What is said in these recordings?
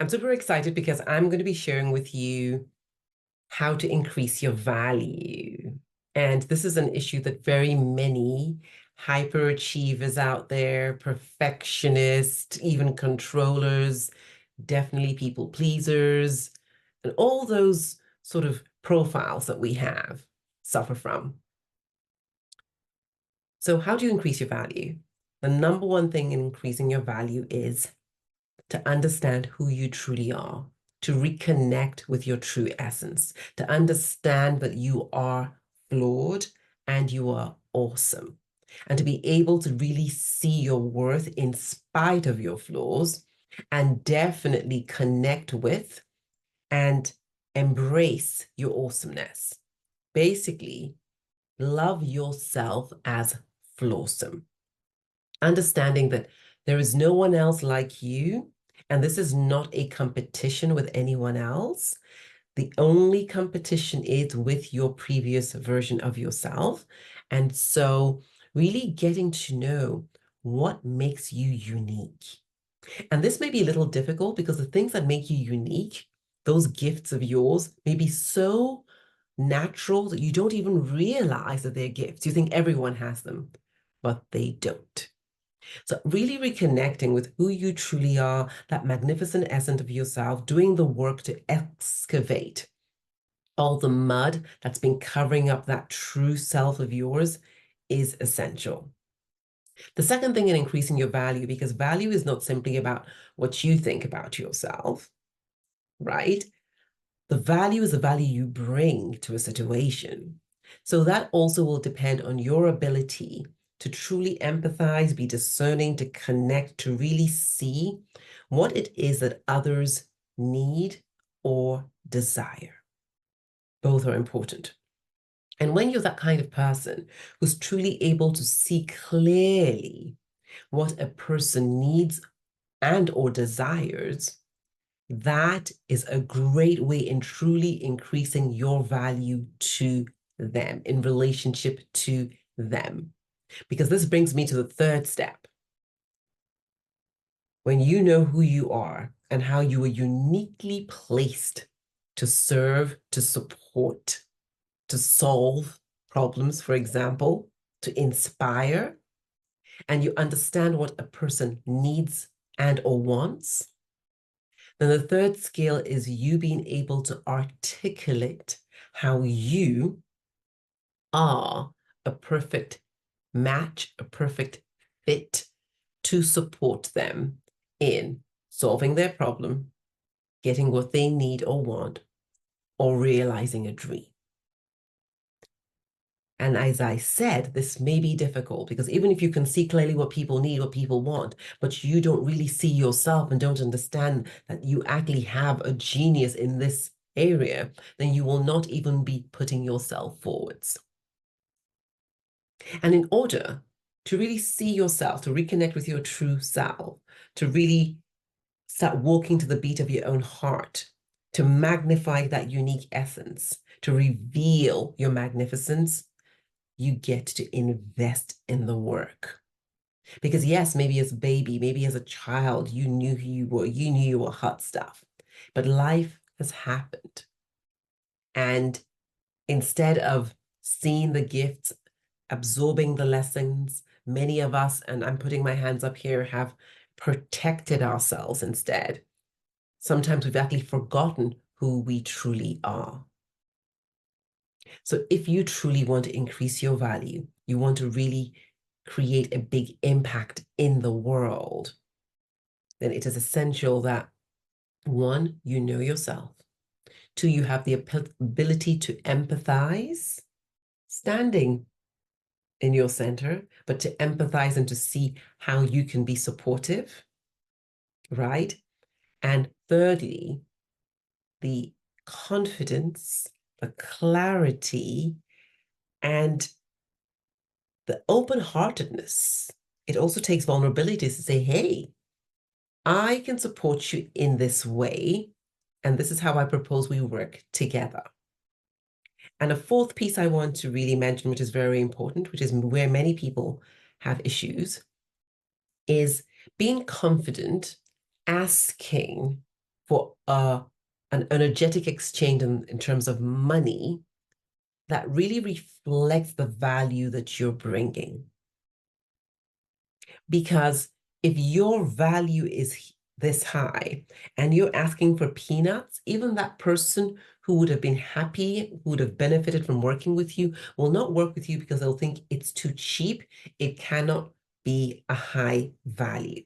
I'm super excited because I'm going to be sharing with you how to increase your value. And this is an issue that very many hyperachievers out there, perfectionists, even controllers, definitely people pleasers, and all those sort of profiles that we have suffer from. So, how do you increase your value? The number one thing in increasing your value is to understand who you truly are, to reconnect with your true essence, to understand that you are flawed and you are awesome, and to be able to really see your worth in spite of your flaws and definitely connect with and embrace your awesomeness. Basically, love yourself as flawsome, understanding that there is no one else like you, and this is not a competition with anyone else. The only competition is with your previous version of yourself. And so, really getting to know what makes you unique. And this may be a little difficult because the things that make you unique, those gifts of yours, may be so natural that you don't even realize that they're gifts. You think everyone has them, but they don't. So, really reconnecting with who you truly are, that magnificent essence of yourself, doing the work to excavate all the mud that's been covering up that true self of yours is essential. The second thing in increasing your value, because value is not simply about what you think about yourself, right? The value is the value you bring to a situation. So that also will depend on your ability to truly empathize, be discerning, to connect, to really see what it is that others need or desire. Both are important. And when you're that kind of person who's truly able to see clearly what a person needs and or desires, that is a great way in truly increasing your value to them, in relationship to them. Because this brings me to the third step. When you know who you are and how you are uniquely placed to serve, to support, to solve problems, for example, to inspire, and you understand what a person needs and or wants, then the third skill is you being able to articulate how you are a perfect match, a perfect fit to support them in solving their problem, getting what they need or want, or realizing a dream. And as I said, this may be difficult because even if you can see clearly what people need, what people want, but you don't really see yourself and don't understand that you actually have a genius in this area, then you will not even be putting yourself forwards. And in order to really see yourself, to reconnect with your true self, to really start walking to the beat of your own heart, to magnify that unique essence, to reveal your magnificence, you get to invest in the work. Because yes, maybe as a baby, maybe as a child, you knew who you knew you were hot stuff, but life has happened. And instead of seeing the gifts, absorbing the lessons, many of us, and I'm putting my hands up here, have protected ourselves instead. Sometimes we've actually forgotten who we truly are. So if you truly want to increase your value, you want to really create a big impact in the world, then it is essential that, one, you know yourself. Two, you have the ability to empathize, standing in your center, but to empathize and to see how you can be supportive, right? And thirdly, the confidence, the clarity, and the open-heartedness. It also takes vulnerability to say, hey, I can support you in this way, and this is how I propose we work together. And a fourth piece I want to really mention, which is very important, which is where many people have issues, is being confident, asking for an energetic exchange in terms of money that really reflects the value that you're bringing. Because if your value is this high and you're asking for peanuts, even that person who would have been happy, who would have benefited from working with you, will not work with you because they'll think it's too cheap. It cannot be a high value.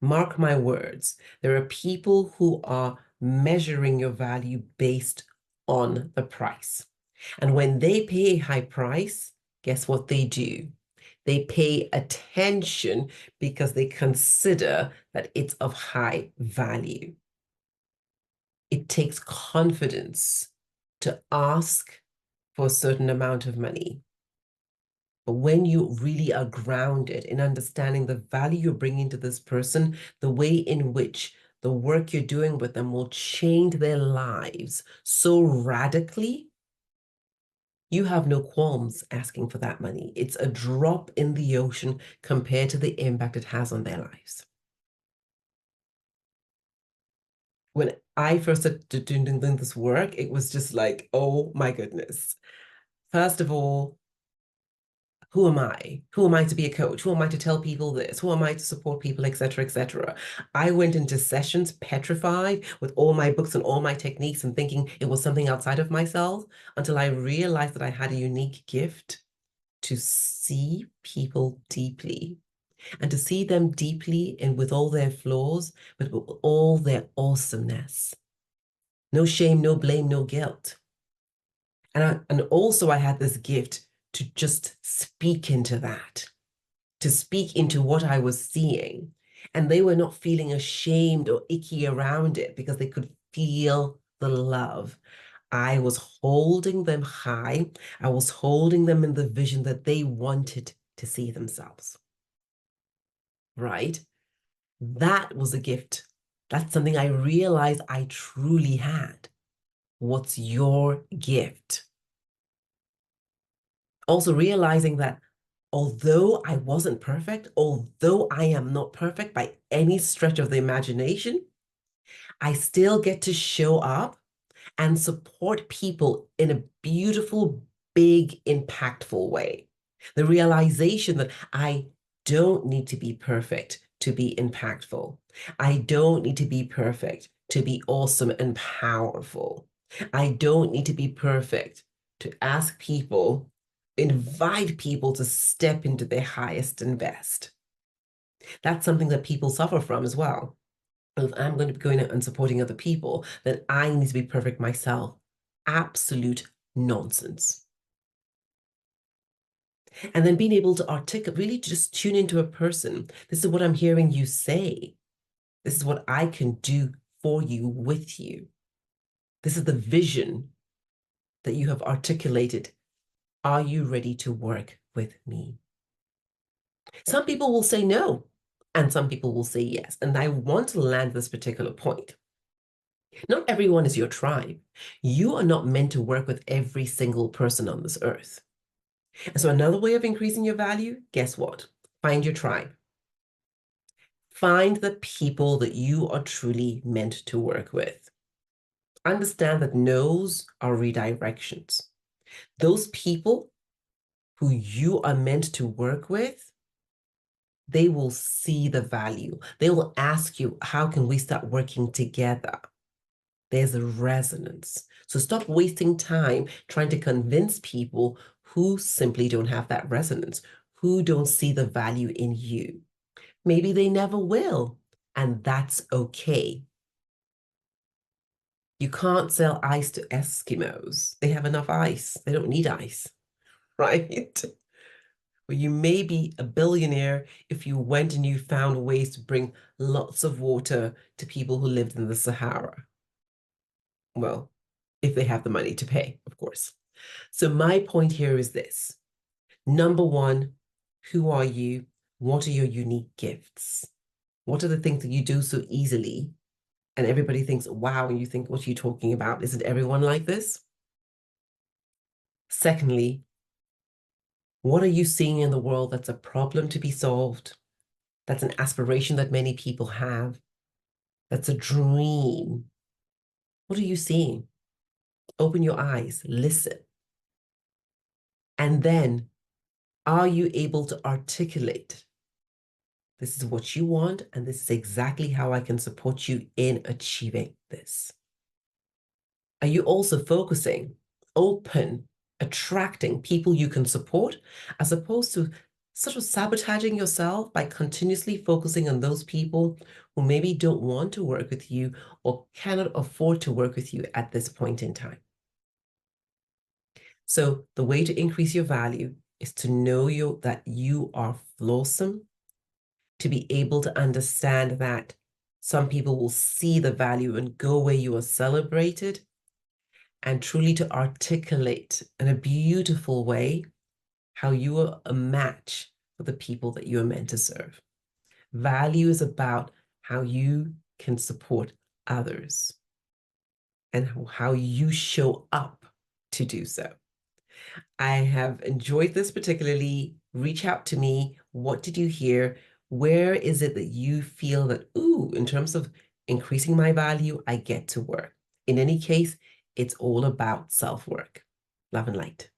Mark my words, there are people who are measuring your value based on the price. And when they pay a high price, guess what they do? They pay attention because they consider that it's of high value. It takes confidence to ask for a certain amount of money. But when you really are grounded in understanding the value you're bringing to this person, the way in which the work you're doing with them will change their lives so radically, you have no qualms asking for that money. It's a drop in the ocean compared to the impact it has on their lives. When I first started doing this work, it was just like, oh my goodness. First of all, who am I? Who am I to be a coach? Who am I to tell people this? Who am I to support people, etc., etc.? I went into sessions petrified with all my books and all my techniques and thinking it was something outside of myself until I realized that I had a unique gift to see people deeply and to see them deeply and with all their flaws, but with all their awesomeness. No shame, no blame, no guilt. And also I had this gift to just speak into that, to speak into what I was seeing. And they were not feeling ashamed or icky around it because they could feel the love. I was holding them high. I was holding them in the vision that they wanted to see themselves. Right? That was a gift. That's something I realized I truly had. What's your gift? Also realizing that although I wasn't perfect, although I am not perfect by any stretch of the imagination, I still get to show up and support people in a beautiful, big, impactful way. The realization that I don't need to be perfect to be impactful. I don't need to be perfect to be awesome and powerful. I don't need to be perfect to ask people, invite people to step into their highest and best. That's something that people suffer from as well. If I'm going to be going out and supporting other people, then I need to be perfect myself. Absolute nonsense. And then being able to articulate, really just tune into a person. This is what I'm hearing you say. This is what I can do for you, with you. This is the vision that you have articulated. Are you ready to work with me? Some people will say no, and some people will say yes. And I want to land this particular point. Not everyone is your tribe. You are not meant to work with every single person on this earth. And so another way of increasing your value, guess what? Find your tribe. Find the people that you are truly meant to work with. Understand that no's are redirections. Those people who you are meant to work with, they will see the value. They will ask you, how can we start working together? There's a resonance. So stop wasting time trying to convince people who simply don't have that resonance, who don't see the value in you. Maybe they never will, and that's okay. You can't sell ice to Eskimos. They have enough ice. They don't need ice, right? But you may be a billionaire if you went and you found ways to bring lots of water to people who lived in the Sahara. Well, if they have the money to pay, of course. So my point here is this. Number one, who are you? What are your unique gifts? What are the things that you do so easily? And everybody thinks, wow, and you think, what are you talking about? Isn't everyone like this? Secondly, what are you seeing in the world that's a problem to be solved? That's an aspiration that many people have. that's a dream, what are you seeing? Open your eyes, listen. And then, are you able to articulate, this is what you want, and this is exactly how I can support you in achieving this? Are you also focusing, open, attracting people you can support, as opposed to sort of sabotaging yourself by continuously focusing on those people who maybe don't want to work with you or cannot afford to work with you at this point in time? So the way to increase your value is to know that you are flawsome, to be able to understand that some people will see the value and go where you are celebrated, and truly to articulate in a beautiful way how you are a match for the people that you are meant to serve. Value is about how you can support others and how you show up to do so. I have enjoyed this particularly. Reach out to me. What did you hear? Where is it that you feel that, ooh, in terms of increasing my value, I get to work? In any case, it's all about self-work. Love and light.